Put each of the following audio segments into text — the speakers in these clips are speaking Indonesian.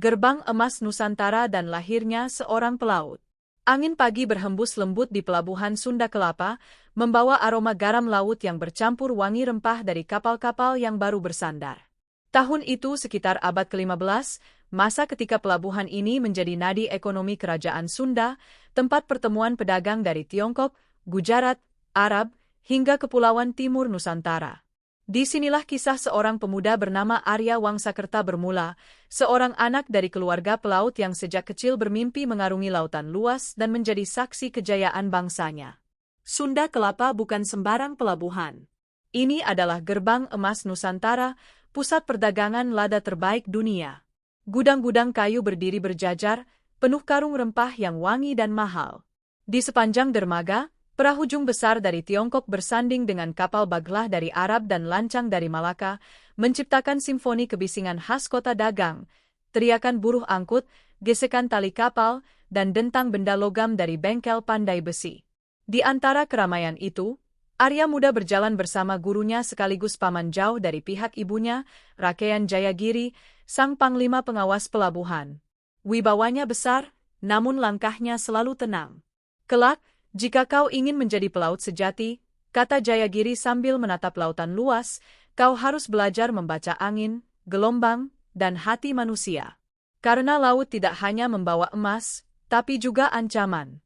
Gerbang Emas Nusantara dan lahirnya seorang pelaut. Angin pagi berhembus lembut di pelabuhan Sunda Kelapa, membawa aroma garam laut yang bercampur wangi rempah dari kapal-kapal yang baru bersandar. Tahun itu sekitar abad ke-15, masa ketika pelabuhan ini menjadi nadi ekonomi kerajaan Sunda, tempat pertemuan pedagang dari Tiongkok, Gujarat, Arab, hingga Kepulauan Timur Nusantara. Disinilah kisah seorang pemuda bernama Arya Wangsakerta bermula, seorang anak dari keluarga pelaut yang sejak kecil bermimpi mengarungi lautan luas dan menjadi saksi kejayaan bangsanya. Sunda Kelapa bukan sembarang pelabuhan. Ini adalah gerbang emas Nusantara, pusat perdagangan lada terbaik dunia. Gudang-gudang kayu berdiri berjajar, penuh karung rempah yang wangi dan mahal. Di sepanjang dermaga, perahu jung besar dari Tiongkok bersanding dengan kapal baglah dari Arab dan lancang dari Malaka, menciptakan simfoni kebisingan khas kota dagang, teriakan buruh angkut, gesekan tali kapal, dan dentang benda logam dari bengkel pandai besi. Di antara keramaian itu, Arya muda berjalan bersama gurunya sekaligus paman jauh dari pihak ibunya, Rakean Jayagiri, sang panglima pengawas pelabuhan. Wibawanya besar, namun langkahnya selalu tenang. Kelak, jika kau ingin menjadi pelaut sejati, kata Jayagiri sambil menatap lautan luas, kau harus belajar membaca angin, gelombang, dan hati manusia. Karena laut tidak hanya membawa emas, tapi juga ancaman.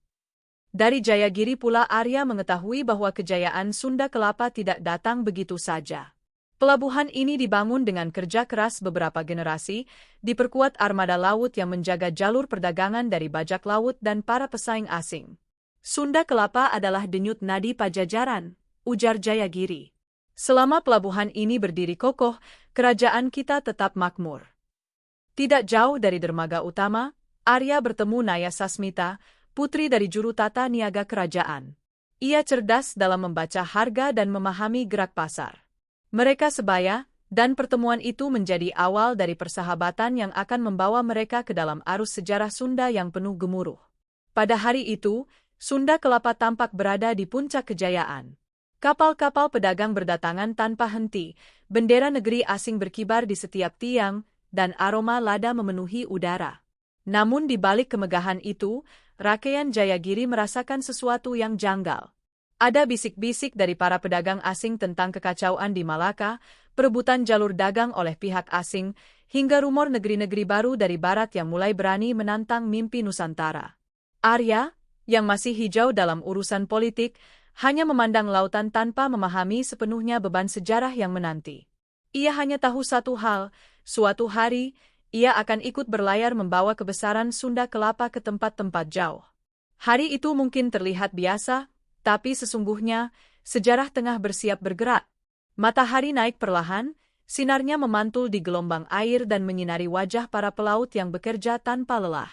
Dari Jayagiri pula Arya mengetahui bahwa kejayaan Sunda Kelapa tidak datang begitu saja. Pelabuhan ini dibangun dengan kerja keras beberapa generasi, diperkuat armada laut yang menjaga jalur perdagangan dari bajak laut dan para pesaing asing. Sunda Kelapa adalah denyut nadi Pajajaran, ujar Jayagiri. Selama pelabuhan ini berdiri kokoh, kerajaan kita tetap makmur. Tidak jauh dari dermaga utama, Arya bertemu Naya Sasmita, putri dari juru tata niaga kerajaan. Ia cerdas dalam membaca harga dan memahami gerak pasar. Mereka sebaya, dan pertemuan itu menjadi awal dari persahabatan yang akan membawa mereka ke dalam arus sejarah Sunda yang penuh gemuruh. Pada hari itu, Sunda Kelapa tampak berada di puncak kejayaan. Kapal-kapal pedagang berdatangan tanpa henti, bendera negeri asing berkibar di setiap tiang, dan aroma lada memenuhi udara. Namun di balik kemegahan itu, Rakean Jayagiri merasakan sesuatu yang janggal. Ada bisik-bisik dari para pedagang asing tentang kekacauan di Malaka, perebutan jalur dagang oleh pihak asing, hingga rumor negeri-negeri baru dari barat yang mulai berani menantang mimpi Nusantara. Arya, yang masih hijau dalam urusan politik, hanya memandang lautan tanpa memahami sepenuhnya beban sejarah yang menanti. Ia hanya tahu satu hal, suatu hari, ia akan ikut berlayar membawa kebesaran Sunda Kelapa ke tempat-tempat jauh. Hari itu mungkin terlihat biasa, tapi sesungguhnya, sejarah tengah bersiap bergerak. Matahari naik perlahan, sinarnya memantul di gelombang air dan menyinari wajah para pelaut yang bekerja tanpa lelah.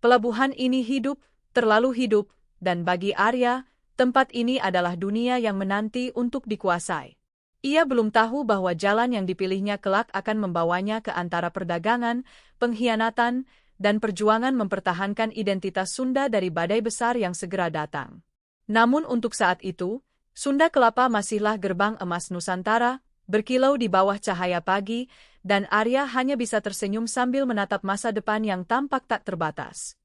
Pelabuhan ini hidup, terlalu hidup, dan bagi Arya, tempat ini adalah dunia yang menanti untuk dikuasai. Ia belum tahu bahwa jalan yang dipilihnya kelak akan membawanya ke antara perdagangan, pengkhianatan, dan perjuangan mempertahankan identitas Sunda dari badai besar yang segera datang. Namun untuk saat itu, Sunda Kelapa masihlah gerbang emas Nusantara, berkilau di bawah cahaya pagi, dan Arya hanya bisa tersenyum sambil menatap masa depan yang tampak tak terbatas.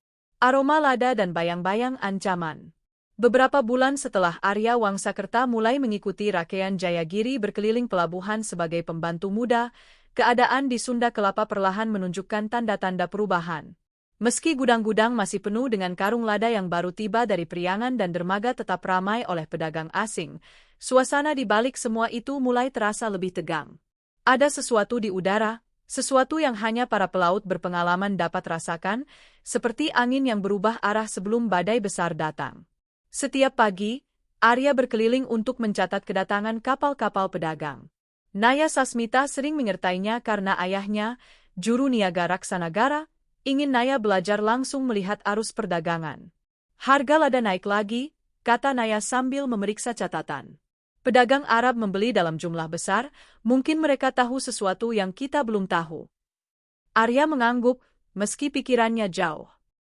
Aroma lada dan bayang-bayang ancaman. Beberapa bulan setelah Arya Wangsakerta mulai mengikuti Rakean Jayagiri berkeliling pelabuhan sebagai pembantu muda, keadaan di Sunda Kelapa perlahan menunjukkan tanda-tanda perubahan. Meski gudang-gudang masih penuh dengan karung lada yang baru tiba dari Priangan dan dermaga tetap ramai oleh pedagang asing, suasana di balik semua itu mulai terasa lebih tegang. Ada sesuatu di udara, sesuatu yang hanya para pelaut berpengalaman dapat rasakan, seperti angin yang berubah arah sebelum badai besar datang. Setiap pagi, Arya berkeliling untuk mencatat kedatangan kapal-kapal pedagang. Naya Sasmita sering menyertainya karena ayahnya, juru niaga Raksanagara, ingin Naya belajar langsung melihat arus perdagangan. Harga lada naik lagi, kata Naya sambil memeriksa catatan. Pedagang Arab membeli dalam jumlah besar, mungkin mereka tahu sesuatu yang kita belum tahu. Arya mengangguk, meski pikirannya jauh.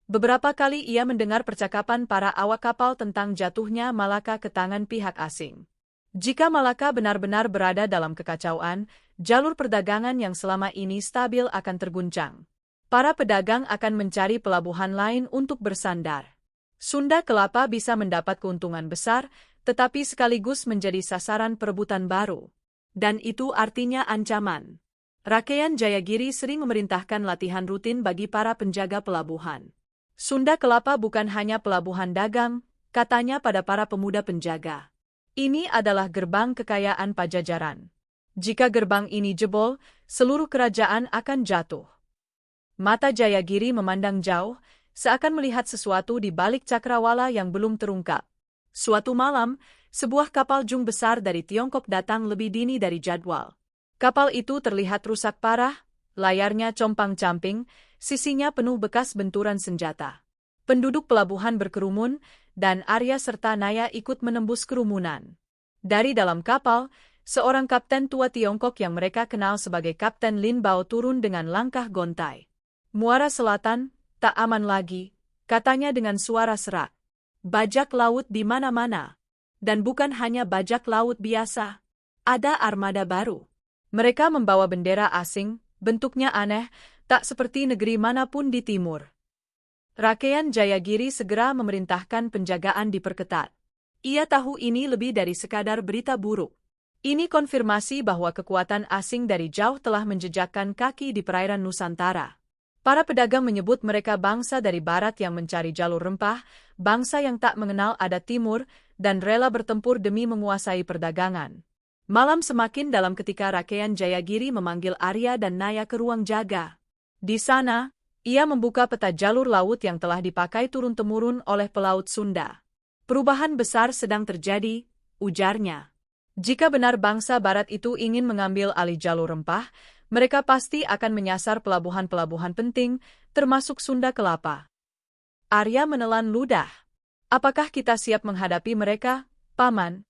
Beberapa kali ia mendengar percakapan para awak kapal tentang jatuhnya Malaka ke tangan pihak asing. Jika Malaka benar-benar berada dalam kekacauan, jalur perdagangan yang selama ini stabil akan terguncang. Para pedagang akan mencari pelabuhan lain untuk bersandar. Sunda Kelapa bisa mendapat keuntungan besar, tetapi sekaligus menjadi sasaran perebutan baru. Dan itu artinya ancaman. Rakean Jayagiri sering memerintahkan latihan rutin bagi para penjaga pelabuhan. Sunda Kelapa bukan hanya pelabuhan dagang, katanya pada para pemuda penjaga. Ini adalah gerbang kekayaan Pajajaran. Jika gerbang ini jebol, seluruh kerajaan akan jatuh. Mata Jayagiri memandang jauh, seakan melihat sesuatu di balik cakrawala yang belum terungkap. Suatu malam, sebuah kapal jung besar dari Tiongkok datang lebih dini dari jadwal. Kapal itu terlihat rusak parah, layarnya compang-camping, sisinya penuh bekas benturan senjata. Penduduk pelabuhan berkerumun, dan Arya serta Naya ikut menembus kerumunan. Dari dalam kapal, seorang kapten tua Tiongkok yang mereka kenal sebagai Kapten Lin Bao turun dengan langkah gontai. Muara Selatan, tak aman lagi, katanya dengan suara serak. Bajak laut di mana-mana. Dan bukan hanya bajak laut biasa. Ada armada baru. Mereka membawa bendera asing, bentuknya aneh, tak seperti negeri manapun di timur. Rakean Jayagiri segera memerintahkan penjagaan diperketat. Ia tahu ini lebih dari sekadar berita buruk. Ini konfirmasi bahwa kekuatan asing dari jauh telah menjejakkan kaki di perairan Nusantara. Para pedagang menyebut mereka bangsa dari barat yang mencari jalur rempah, bangsa yang tak mengenal adat timur, dan rela bertempur demi menguasai perdagangan. Malam semakin dalam ketika Rakean Jayagiri memanggil Arya dan Naya ke ruang jaga. Di sana, ia membuka peta jalur laut yang telah dipakai turun-temurun oleh pelaut Sunda. Perubahan besar sedang terjadi, ujarnya. Jika benar bangsa barat itu ingin mengambil alih jalur rempah, mereka pasti akan menyasar pelabuhan-pelabuhan penting, termasuk Sunda Kelapa. Arya menelan ludah. Apakah kita siap menghadapi mereka, Paman?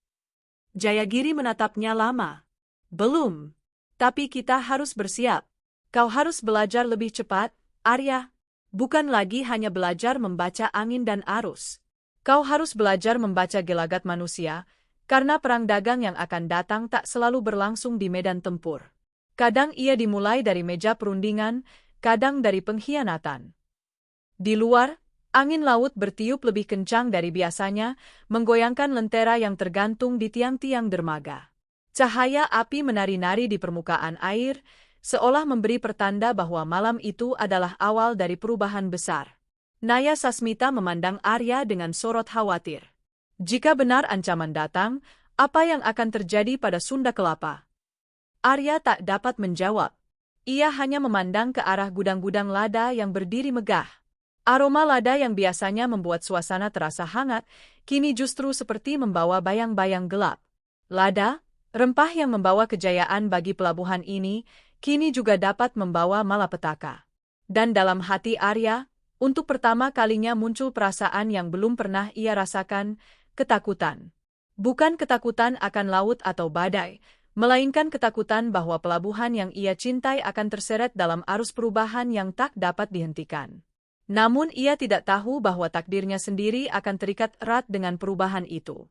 Jayagiri menatapnya lama. Belum. Tapi kita harus bersiap. Kau harus belajar lebih cepat, Arya. Bukan lagi hanya belajar membaca angin dan arus. Kau harus belajar membaca gelagat manusia, karena perang dagang yang akan datang tak selalu berlangsung di medan tempur. Kadang ia dimulai dari meja perundingan, kadang dari pengkhianatan. Di luar, angin laut bertiup lebih kencang dari biasanya, menggoyangkan lentera yang tergantung di tiang-tiang dermaga. Cahaya api menari-nari di permukaan air, seolah memberi pertanda bahwa malam itu adalah awal dari perubahan besar. Naya Sasmita memandang Arya dengan sorot khawatir. Jika benar ancaman datang, apa yang akan terjadi pada Sunda Kelapa? Arya tak dapat menjawab. Ia hanya memandang ke arah gudang-gudang lada yang berdiri megah. Aroma lada yang biasanya membuat suasana terasa hangat, kini justru seperti membawa bayang-bayang gelap. Lada, rempah yang membawa kejayaan bagi pelabuhan ini, kini juga dapat membawa malapetaka. Dan dalam hati Arya, untuk pertama kalinya muncul perasaan yang belum pernah ia rasakan, ketakutan. Bukan ketakutan akan laut atau badai, melainkan ketakutan bahwa pelabuhan yang ia cintai akan terseret dalam arus perubahan yang tak dapat dihentikan. Namun ia tidak tahu bahwa takdirnya sendiri akan terikat erat dengan perubahan itu.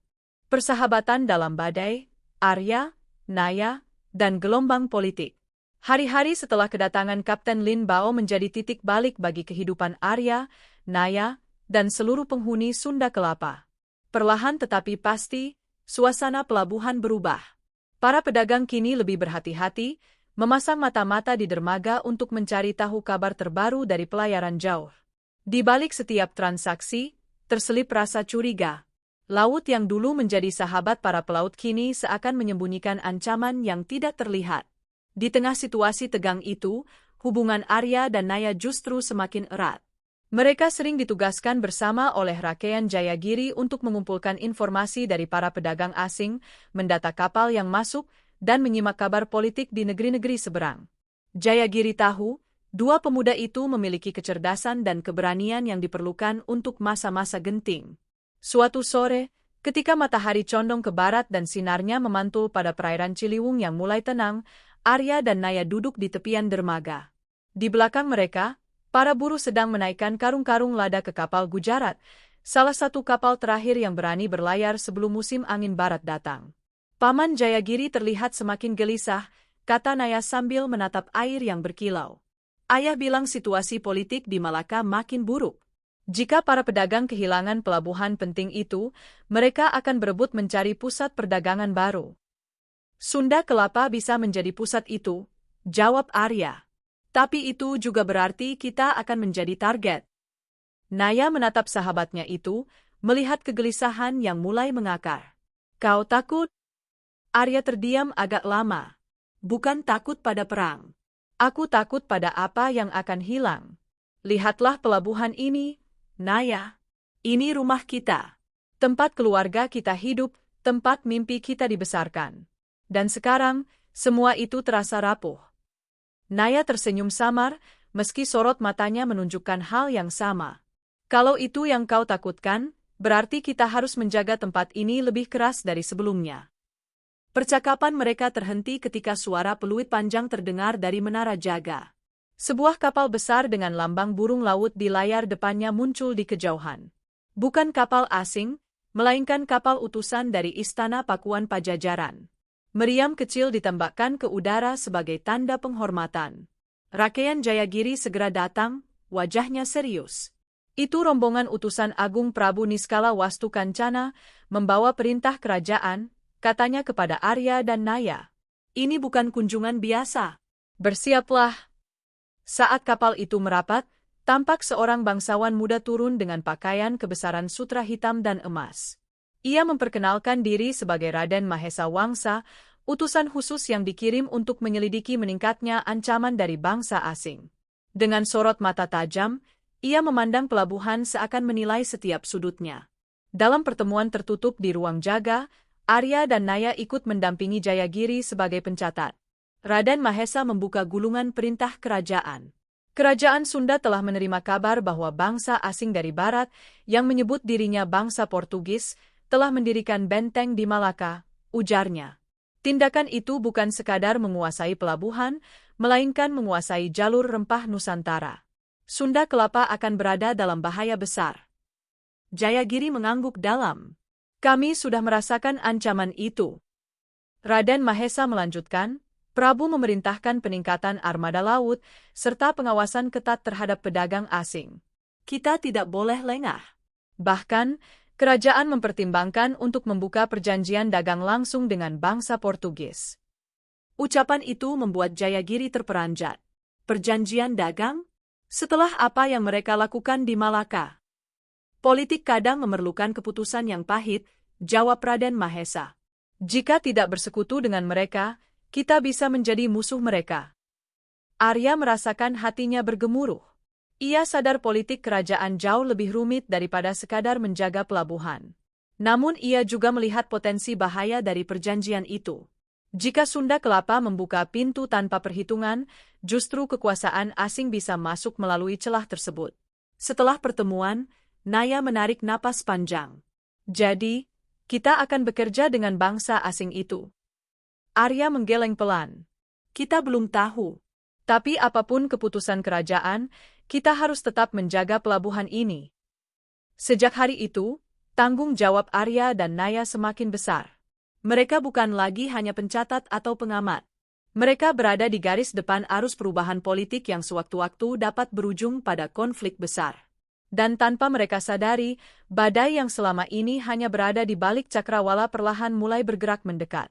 Persahabatan dalam badai, Arya, Naya, dan gelombang politik. Hari-hari setelah kedatangan Kapten Lin Bao menjadi titik balik bagi kehidupan Arya, Naya, dan seluruh penghuni Sunda Kelapa. Perlahan tetapi pasti, suasana pelabuhan berubah. Para pedagang kini lebih berhati-hati, memasang mata-mata di dermaga untuk mencari tahu kabar terbaru dari pelayaran jauh. Di balik setiap transaksi, terselip rasa curiga. Laut yang dulu menjadi sahabat para pelaut kini seakan menyembunyikan ancaman yang tidak terlihat. Di tengah situasi tegang itu, hubungan Arya dan Naya justru semakin erat. Mereka sering ditugaskan bersama oleh Rakean Jayagiri untuk mengumpulkan informasi dari para pedagang asing, mendata kapal yang masuk, dan menyimak kabar politik di negeri-negeri seberang. Jayagiri tahu, dua pemuda itu memiliki kecerdasan dan keberanian yang diperlukan untuk masa-masa genting. Suatu sore, ketika matahari condong ke barat dan sinarnya memantul pada perairan Ciliwung yang mulai tenang, Arya dan Naya duduk di tepian dermaga. Di belakang mereka, para buruh sedang menaikkan karung-karung lada ke kapal Gujarat, salah satu kapal terakhir yang berani berlayar sebelum musim angin barat datang. Paman Jayagiri terlihat semakin gelisah, kata Naya sambil menatap air yang berkilau. Ayah bilang situasi politik di Malaka makin buruk. Jika para pedagang kehilangan pelabuhan penting itu, mereka akan berebut mencari pusat perdagangan baru. Sunda Kelapa bisa menjadi pusat itu, jawab Arya. Tapi itu juga berarti kita akan menjadi target. Naya menatap sahabatnya itu, melihat kegelisahan yang mulai mengakar. Kau takut? Arya terdiam agak lama. Bukan takut pada perang. Aku takut pada apa yang akan hilang. Lihatlah pelabuhan ini, Naya. Ini rumah kita. Tempat keluarga kita hidup, tempat mimpi kita dibesarkan. Dan sekarang, semua itu terasa rapuh. Naya tersenyum samar, meski sorot matanya menunjukkan hal yang sama. Kalau itu yang kau takutkan, berarti kita harus menjaga tempat ini lebih keras dari sebelumnya. Percakapan mereka terhenti ketika suara peluit panjang terdengar dari menara jaga. Sebuah kapal besar dengan lambang burung laut di layar depannya muncul di kejauhan. Bukan kapal asing, melainkan kapal utusan dari Istana Pakuan Pajajaran. Meriam kecil ditembakkan ke udara sebagai tanda penghormatan. Rakaian Jayagiri segera datang, wajahnya serius. Itu rombongan utusan Agung Prabu Niskala Wastu Kancana, membawa perintah kerajaan, katanya kepada Arya dan Naya. Ini bukan kunjungan biasa. Bersiaplah. Saat kapal itu merapat, tampak seorang bangsawan muda turun dengan pakaian kebesaran sutra hitam dan emas. Ia memperkenalkan diri sebagai Raden Mahesa Wangsa, utusan khusus yang dikirim untuk menyelidiki meningkatnya ancaman dari bangsa asing. Dengan sorot mata tajam, ia memandang pelabuhan seakan menilai setiap sudutnya. Dalam pertemuan tertutup di ruang jaga, Arya dan Naya ikut mendampingi Jayagiri sebagai pencatat. Raden Mahesa membuka gulungan perintah kerajaan. Kerajaan Sunda telah menerima kabar bahwa bangsa asing dari barat, yang menyebut dirinya bangsa Portugis, telah mendirikan benteng di Malaka, ujarnya. Tindakan itu bukan sekadar menguasai pelabuhan, melainkan menguasai jalur rempah Nusantara. Sunda Kelapa akan berada dalam bahaya besar. Jayagiri mengangguk dalam. Kami sudah merasakan ancaman itu. Raden Mahesa melanjutkan, Prabu memerintahkan peningkatan armada laut, serta pengawasan ketat terhadap pedagang asing. Kita tidak boleh lengah. Bahkan, kerajaan mempertimbangkan untuk membuka perjanjian dagang langsung dengan bangsa Portugis. Ucapan itu membuat Jayagiri terperanjat. Perjanjian dagang? Setelah apa yang mereka lakukan di Malaka? Politik kadang memerlukan keputusan yang pahit, jawab Raden Mahesa. Jika tidak bersekutu dengan mereka, kita bisa menjadi musuh mereka. Arya merasakan hatinya bergemuruh. Ia sadar politik kerajaan jauh lebih rumit daripada sekadar menjaga pelabuhan. Namun ia juga melihat potensi bahaya dari perjanjian itu. Jika Sunda Kelapa membuka pintu tanpa perhitungan, justru kekuasaan asing bisa masuk melalui celah tersebut. Setelah pertemuan, Naya menarik napas panjang. Jadi, kita akan bekerja dengan bangsa asing itu. Arya menggeleng pelan. Kita belum tahu. Tapi apapun keputusan kerajaan, kita harus tetap menjaga pelabuhan ini. Sejak hari itu, tanggung jawab Arya dan Naya semakin besar. Mereka bukan lagi hanya pencatat atau pengamat. Mereka berada di garis depan arus perubahan politik yang sewaktu-waktu dapat berujung pada konflik besar. Dan tanpa mereka sadari, badai yang selama ini hanya berada di balik cakrawala perlahan mulai bergerak mendekat.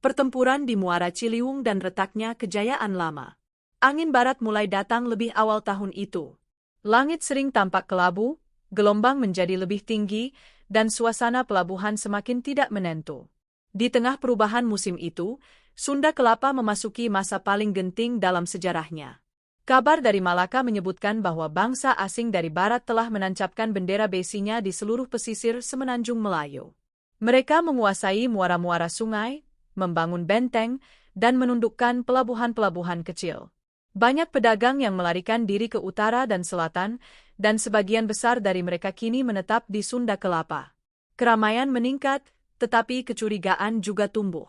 Pertempuran di Muara Ciliwung dan retaknya kejayaan lama. Angin barat mulai datang lebih awal tahun itu. Langit sering tampak kelabu, gelombang menjadi lebih tinggi, dan suasana pelabuhan semakin tidak menentu. Di tengah perubahan musim itu, Sunda Kelapa memasuki masa paling genting dalam sejarahnya. Kabar dari Malaka menyebutkan bahwa bangsa asing dari barat telah menancapkan bendera besinya di seluruh pesisir semenanjung Melayu. Mereka menguasai muara-muara sungai, membangun benteng, dan menundukkan pelabuhan-pelabuhan kecil. Banyak pedagang yang melarikan diri ke utara dan selatan, dan sebagian besar dari mereka kini menetap di Sunda Kelapa. Keramaian meningkat, tetapi kecurigaan juga tumbuh.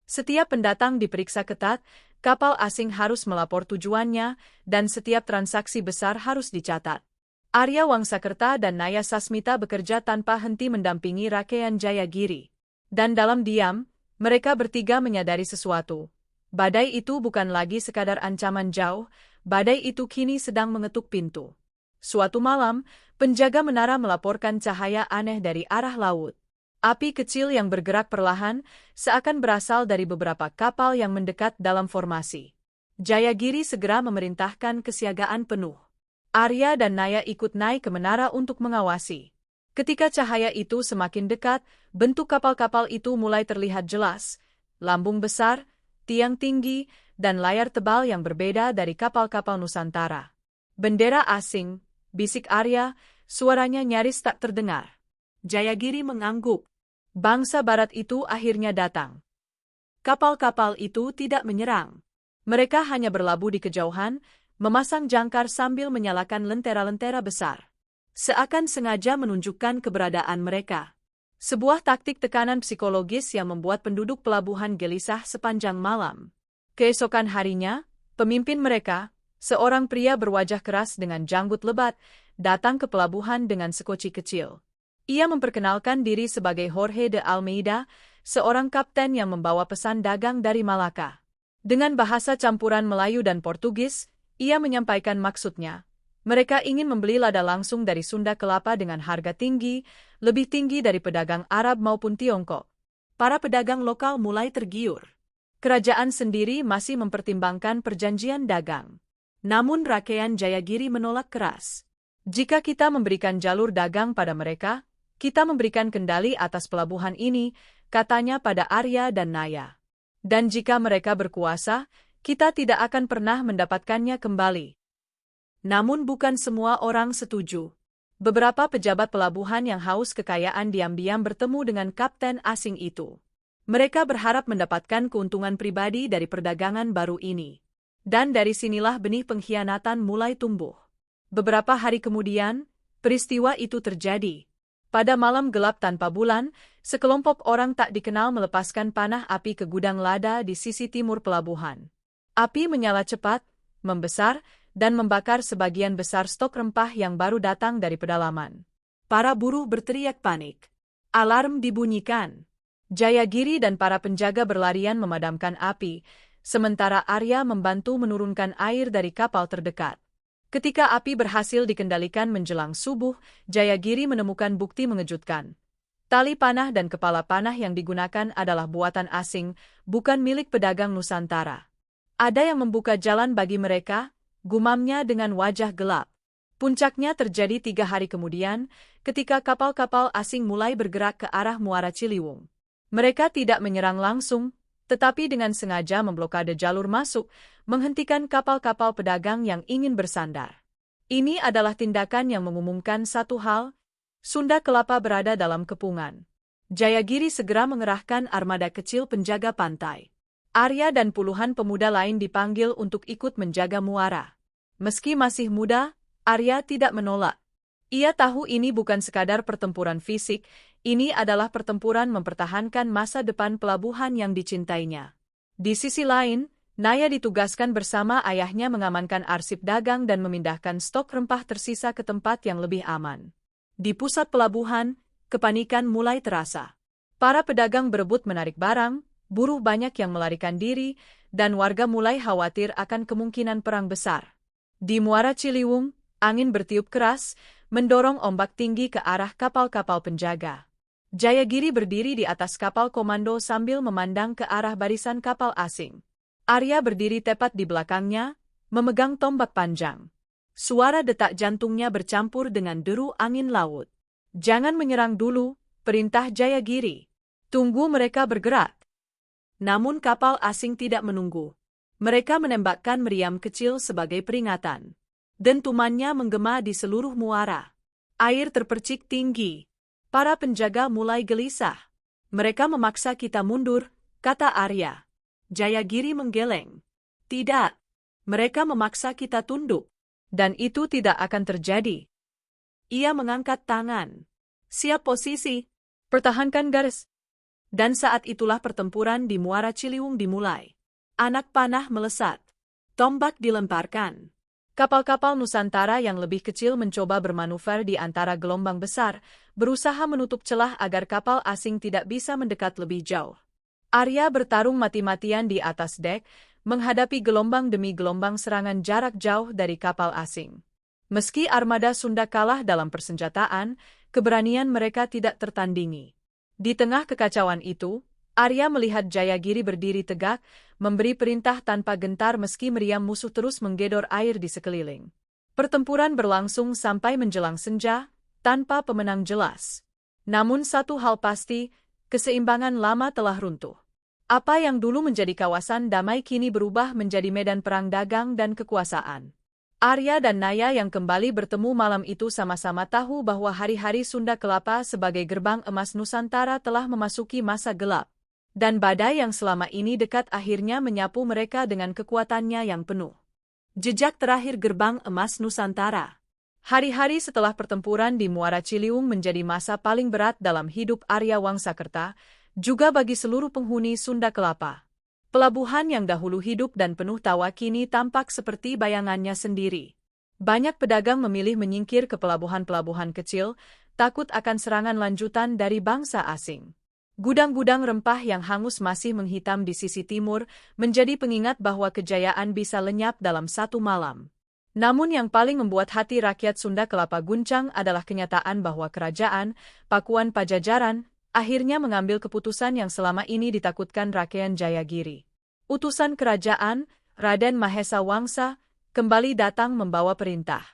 Setiap pendatang diperiksa ketat, kapal asing harus melapor tujuannya, dan setiap transaksi besar harus dicatat. Arya Wangsakerta dan Naya Sasmita bekerja tanpa henti mendampingi Rakaian Jayagiri. Dan dalam diam, mereka bertiga menyadari sesuatu. Badai itu bukan lagi sekadar ancaman jauh, badai itu kini sedang mengetuk pintu. Suatu malam, penjaga menara melaporkan cahaya aneh dari arah laut. Api kecil yang bergerak perlahan, seakan berasal dari beberapa kapal yang mendekat dalam formasi. Jayagiri segera memerintahkan kesiagaan penuh. Arya dan Naya ikut naik ke menara untuk mengawasi. Ketika cahaya itu semakin dekat, bentuk kapal-kapal itu mulai terlihat jelas. Lambung besar, tiang tinggi, dan layar tebal yang berbeda dari kapal-kapal Nusantara. Bendera asing, bisik Arya, suaranya nyaris tak terdengar. Jayagiri mengangguk. Bangsa barat itu akhirnya datang. Kapal-kapal itu tidak menyerang. Mereka hanya berlabuh di kejauhan, memasang jangkar sambil menyalakan lentera-lentera besar. Seakan sengaja menunjukkan keberadaan mereka. Sebuah taktik tekanan psikologis yang membuat penduduk pelabuhan gelisah sepanjang malam. Keesokan harinya, pemimpin mereka, seorang pria berwajah keras dengan janggut lebat, datang ke pelabuhan dengan sekoci kecil. Ia memperkenalkan diri sebagai Jorge de Almeida, seorang kapten yang membawa pesan dagang dari Malaka. Dengan bahasa campuran Melayu dan Portugis, ia menyampaikan maksudnya. Mereka ingin membeli lada langsung dari Sunda Kelapa dengan harga tinggi, lebih tinggi dari pedagang Arab maupun Tiongkok. Para pedagang lokal mulai tergiur. Kerajaan sendiri masih mempertimbangkan perjanjian dagang. Namun Rakean Jayagiri menolak keras. Jika kita memberikan jalur dagang pada mereka, kita memberikan kendali atas pelabuhan ini, katanya pada Arya dan Naya. Dan jika mereka berkuasa, kita tidak akan pernah mendapatkannya kembali. Namun bukan semua orang setuju. Beberapa pejabat pelabuhan yang haus kekayaan diam-diam bertemu dengan kapten asing itu. Mereka berharap mendapatkan keuntungan pribadi dari perdagangan baru ini. Dan dari sinilah benih pengkhianatan mulai tumbuh. Beberapa hari kemudian, peristiwa itu terjadi. Pada malam gelap tanpa bulan, sekelompok orang tak dikenal melepaskan panah api ke gudang lada di sisi timur pelabuhan. Api menyala cepat, membesar, dan membakar sebagian besar stok rempah yang baru datang dari pedalaman. Para buruh berteriak panik. Alarm dibunyikan. Jayagiri dan para penjaga berlarian memadamkan api, sementara Arya membantu menurunkan air dari kapal terdekat. Ketika api berhasil dikendalikan menjelang subuh, Jayagiri menemukan bukti mengejutkan. Tali panah dan kepala panah yang digunakan adalah buatan asing, bukan milik pedagang Nusantara. Ada yang membuka jalan bagi mereka, gumamnya dengan wajah gelap. Puncaknya terjadi 3 hari kemudian, ketika kapal-kapal asing mulai bergerak ke arah Muara Ciliwung. Mereka tidak menyerang langsung, tetapi dengan sengaja memblokade jalur masuk, menghentikan kapal-kapal pedagang yang ingin bersandar. Ini adalah tindakan yang mengumumkan satu hal, Sunda Kelapa berada dalam kepungan. Jayagiri segera mengerahkan armada kecil penjaga pantai. Arya dan puluhan pemuda lain dipanggil untuk ikut menjaga muara. Meski masih muda, Arya tidak menolak. Ia tahu ini bukan sekadar pertempuran fisik, ini adalah pertempuran mempertahankan masa depan pelabuhan yang dicintainya. Di sisi lain, Naya ditugaskan bersama ayahnya mengamankan arsip dagang dan memindahkan stok rempah tersisa ke tempat yang lebih aman. Di pusat pelabuhan, kepanikan mulai terasa. Para pedagang berebut menarik barang, buruh banyak yang melarikan diri, dan warga mulai khawatir akan kemungkinan perang besar. Di Muara Ciliwung, angin bertiup keras, mendorong ombak tinggi ke arah kapal-kapal penjaga. Jayagiri berdiri di atas kapal komando sambil memandang ke arah barisan kapal asing. Arya berdiri tepat di belakangnya, memegang tombak panjang. Suara detak jantungnya bercampur dengan deru angin laut. "Jangan menyerang dulu," perintah Jayagiri. "Tunggu mereka bergerak." Namun kapal asing tidak menunggu. Mereka menembakkan meriam kecil sebagai peringatan. Dentumannya menggema di seluruh muara. Air terpercik tinggi. Para penjaga mulai gelisah. "Mereka memaksa kita mundur," kata Arya. Jayagiri menggeleng. "Tidak. Mereka memaksa kita tunduk. Dan itu tidak akan terjadi." Ia mengangkat tangan. "Siap posisi. Pertahankan garis." Dan saat itulah pertempuran di Muara Ciliwung dimulai. Anak panah melesat. Tombak dilemparkan. Kapal-kapal Nusantara yang lebih kecil mencoba bermanuver di antara gelombang besar, berusaha menutup celah agar kapal asing tidak bisa mendekat lebih jauh. Arya bertarung mati-matian di atas dek, menghadapi gelombang demi gelombang serangan jarak jauh dari kapal asing. Meski armada Sunda kalah dalam persenjataan, keberanian mereka tidak tertandingi. Di tengah kekacauan itu, Arya melihat Jayagiri berdiri tegak, memberi perintah tanpa gentar meski meriam musuh terus menggedor air di sekeliling. Pertempuran berlangsung sampai menjelang senja, tanpa pemenang jelas. Namun satu hal pasti, keseimbangan lama telah runtuh. Apa yang dulu menjadi kawasan damai kini berubah menjadi medan perang dagang dan kekuasaan. Arya dan Naya yang kembali bertemu malam itu sama-sama tahu bahwa hari-hari Sunda Kelapa sebagai gerbang emas Nusantara telah memasuki masa gelap. Dan badai yang selama ini dekat akhirnya menyapu mereka dengan kekuatannya yang penuh. Jejak terakhir gerbang emas Nusantara. Hari-hari setelah pertempuran di Muara Ciliwung menjadi masa paling berat dalam hidup Arya Wangsakerta, juga bagi seluruh penghuni Sunda Kelapa. Pelabuhan yang dahulu hidup dan penuh tawa kini tampak seperti bayangannya sendiri. Banyak pedagang memilih menyingkir ke pelabuhan-pelabuhan kecil, takut akan serangan lanjutan dari bangsa asing. Gudang-gudang rempah yang hangus masih menghitam di sisi timur, menjadi pengingat bahwa kejayaan bisa lenyap dalam satu malam. Namun yang paling membuat hati rakyat Sunda Kelapa guncang adalah kenyataan bahwa kerajaan, Pakuan Pajajaran, akhirnya mengambil keputusan yang selama ini ditakutkan Rakean Jayagiri. Utusan kerajaan, Raden Mahesa Wangsa, kembali datang membawa perintah.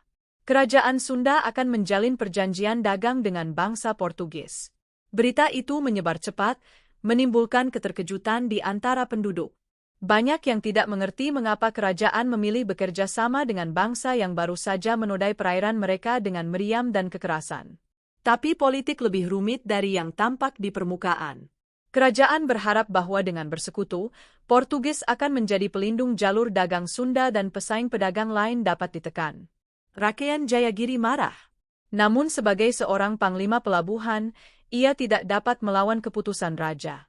Kerajaan Sunda akan menjalin perjanjian dagang dengan bangsa Portugis. Berita itu menyebar cepat, menimbulkan keterkejutan di antara penduduk. Banyak yang tidak mengerti mengapa kerajaan memilih bekerja sama dengan bangsa yang baru saja menodai perairan mereka dengan meriam dan kekerasan. Tapi politik lebih rumit dari yang tampak di permukaan. Kerajaan berharap bahwa dengan bersekutu, Portugis akan menjadi pelindung jalur dagang Sunda dan pesaing pedagang lain dapat ditekan. Rakean Jayagiri marah. Namun sebagai seorang panglima pelabuhan, ia tidak dapat melawan keputusan raja.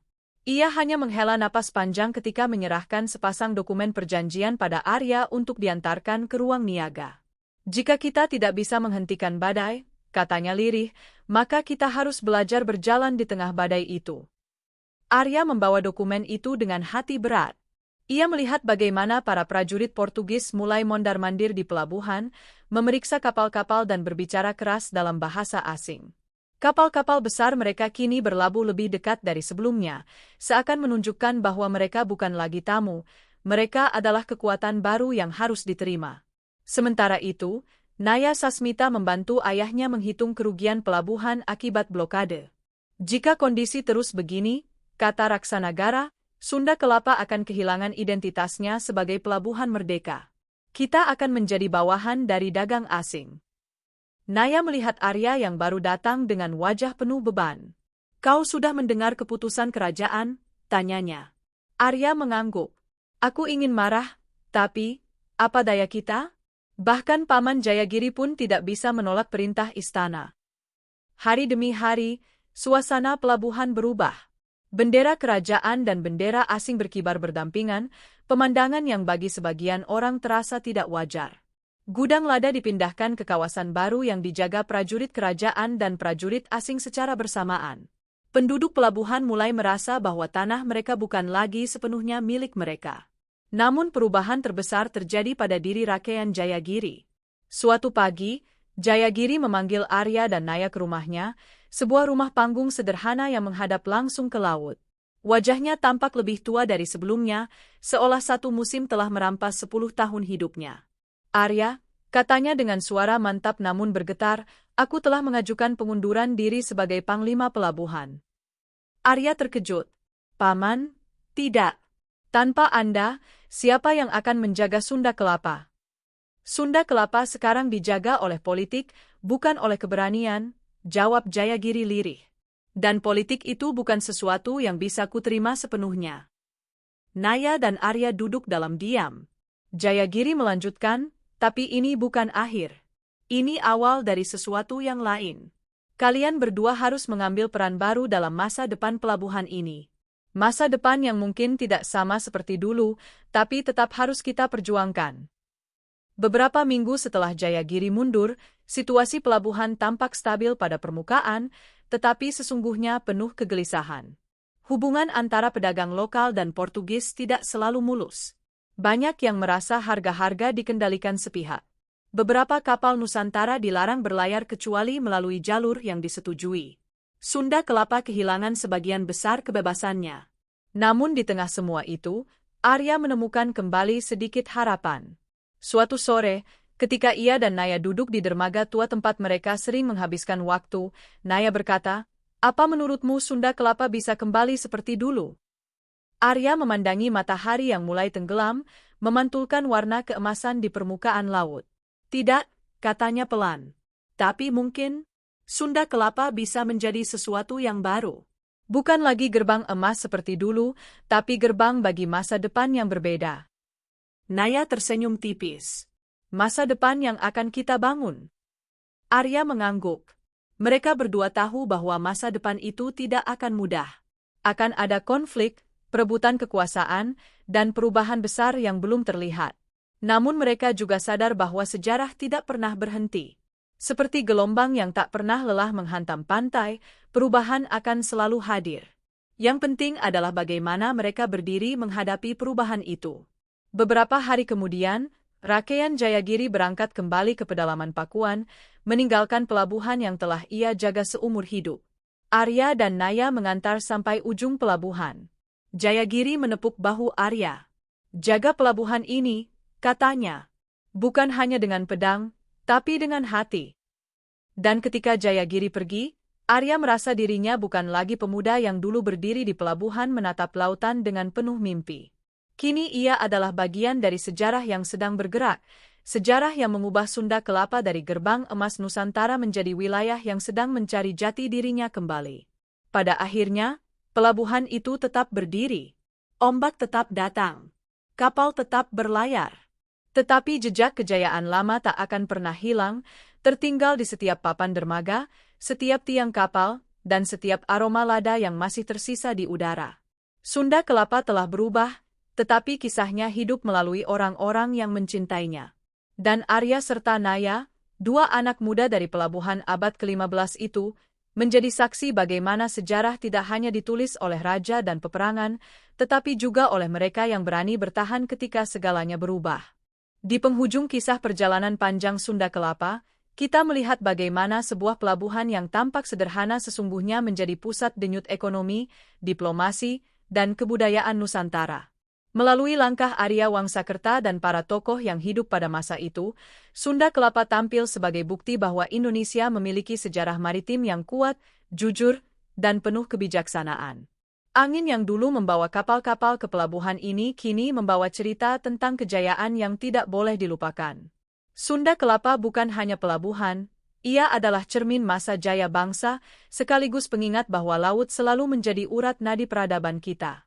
Ia hanya menghela napas panjang ketika menyerahkan sepasang dokumen perjanjian pada Arya untuk diantarkan ke ruang niaga. Jika kita tidak bisa menghentikan badai, katanya lirih, maka kita harus belajar berjalan di tengah badai itu. Arya membawa dokumen itu dengan hati berat. Ia melihat bagaimana para prajurit Portugis mulai mondar-mandir di pelabuhan, memeriksa kapal-kapal dan berbicara keras dalam bahasa asing. Kapal-kapal besar mereka kini berlabuh lebih dekat dari sebelumnya, seakan menunjukkan bahwa mereka bukan lagi tamu, mereka adalah kekuatan baru yang harus diterima. Sementara itu, Naya Sasmita membantu ayahnya menghitung kerugian pelabuhan akibat blokade. Jika kondisi terus begini, kata Raksanagara, Sunda Kelapa akan kehilangan identitasnya sebagai pelabuhan merdeka. Kita akan menjadi bawahan dari dagang asing. Naya melihat Arya yang baru datang dengan wajah penuh beban. Kau sudah mendengar keputusan kerajaan? Tanyanya. Arya mengangguk. Aku ingin marah, tapi, apa daya kita? Bahkan Paman Jayagiri pun tidak bisa menolak perintah istana. Hari demi hari, suasana pelabuhan berubah. Bendera kerajaan dan bendera asing berkibar berdampingan, pemandangan yang bagi sebagian orang terasa tidak wajar. Gudang lada dipindahkan ke kawasan baru yang dijaga prajurit kerajaan dan prajurit asing secara bersamaan. Penduduk pelabuhan mulai merasa bahwa tanah mereka bukan lagi sepenuhnya milik mereka. Namun perubahan terbesar terjadi pada diri Rakean Jayagiri. Suatu pagi, Jayagiri memanggil Arya dan Naya ke rumahnya, sebuah rumah panggung sederhana yang menghadap langsung ke laut. Wajahnya tampak lebih tua dari sebelumnya, seolah satu musim telah merampas 10 tahun hidupnya. Arya, katanya dengan suara mantap namun bergetar, aku telah mengajukan pengunduran diri sebagai panglima pelabuhan. Arya terkejut. Paman, tidak. Tanpa Anda, siapa yang akan menjaga Sunda Kelapa? Sunda Kelapa sekarang dijaga oleh politik, bukan oleh keberanian, jawab Jayagiri lirih. Dan politik itu bukan sesuatu yang bisa kuterima sepenuhnya. Naya dan Arya duduk dalam diam. Jayagiri melanjutkan, tapi ini bukan akhir. Ini awal dari sesuatu yang lain. Kalian berdua harus mengambil peran baru dalam masa depan pelabuhan ini. Masa depan yang mungkin tidak sama seperti dulu, tapi tetap harus kita perjuangkan. Beberapa minggu setelah Jayagiri mundur, situasi pelabuhan tampak stabil pada permukaan, tetapi sesungguhnya penuh kegelisahan. Hubungan antara pedagang lokal dan Portugis tidak selalu mulus. Banyak yang merasa harga-harga dikendalikan sepihak. Beberapa kapal Nusantara dilarang berlayar kecuali melalui jalur yang disetujui. Sunda Kelapa kehilangan sebagian besar kebebasannya. Namun di tengah semua itu, Arya menemukan kembali sedikit harapan. Suatu sore, ketika ia dan Naya duduk di dermaga tua tempat mereka sering menghabiskan waktu, Naya berkata, "Apa menurutmu Sunda Kelapa bisa kembali seperti dulu?" Arya memandangi matahari yang mulai tenggelam, memantulkan warna keemasan di permukaan laut. "Tidak," katanya pelan. "Tapi mungkin Sunda Kelapa bisa menjadi sesuatu yang baru. Bukan lagi gerbang emas seperti dulu, tapi gerbang bagi masa depan yang berbeda." Naya tersenyum tipis. "Masa depan yang akan kita bangun?" Arya mengangguk. Mereka berdua tahu bahwa masa depan itu tidak akan mudah. Akan ada konflik, perebutan kekuasaan, dan perubahan besar yang belum terlihat. Namun mereka juga sadar bahwa sejarah tidak pernah berhenti. Seperti gelombang yang tak pernah lelah menghantam pantai, perubahan akan selalu hadir. Yang penting adalah bagaimana mereka berdiri menghadapi perubahan itu. Beberapa hari kemudian, Rakean Jayagiri berangkat kembali ke pedalaman Pakuan, meninggalkan pelabuhan yang telah ia jaga seumur hidup. Arya dan Naya mengantar sampai ujung pelabuhan. Jayagiri menepuk bahu Arya. "Jaga pelabuhan ini," katanya. "Bukan hanya dengan pedang, tapi dengan hati." Dan ketika Jayagiri pergi, Arya merasa dirinya bukan lagi pemuda yang dulu berdiri di pelabuhan menatap lautan dengan penuh mimpi. Kini ia adalah bagian dari sejarah yang sedang bergerak, sejarah yang mengubah Sunda Kelapa dari gerbang emas Nusantara menjadi wilayah yang sedang mencari jati dirinya kembali. Pada akhirnya, pelabuhan itu tetap berdiri. Ombak tetap datang. Kapal tetap berlayar. Tetapi jejak kejayaan lama tak akan pernah hilang, tertinggal di setiap papan dermaga, setiap tiang kapal, dan setiap aroma lada yang masih tersisa di udara. Sunda Kelapa telah berubah, tetapi kisahnya hidup melalui orang-orang yang mencintainya. Dan Arya serta Naya, dua anak muda dari pelabuhan abad ke-15 itu, menjadi saksi bagaimana sejarah tidak hanya ditulis oleh raja dan peperangan, tetapi juga oleh mereka yang berani bertahan ketika segalanya berubah. Di penghujung kisah perjalanan panjang Sunda Kelapa, kita melihat bagaimana sebuah pelabuhan yang tampak sederhana sesungguhnya menjadi pusat denyut ekonomi, diplomasi, dan kebudayaan Nusantara. Melalui langkah Arya Wangsakerta dan para tokoh yang hidup pada masa itu, Sunda Kelapa tampil sebagai bukti bahwa Indonesia memiliki sejarah maritim yang kuat, jujur, dan penuh kebijaksanaan. Angin yang dulu membawa kapal-kapal ke pelabuhan ini kini membawa cerita tentang kejayaan yang tidak boleh dilupakan. Sunda Kelapa bukan hanya pelabuhan, ia adalah cermin masa jaya bangsa, sekaligus pengingat bahwa laut selalu menjadi urat nadi peradaban kita.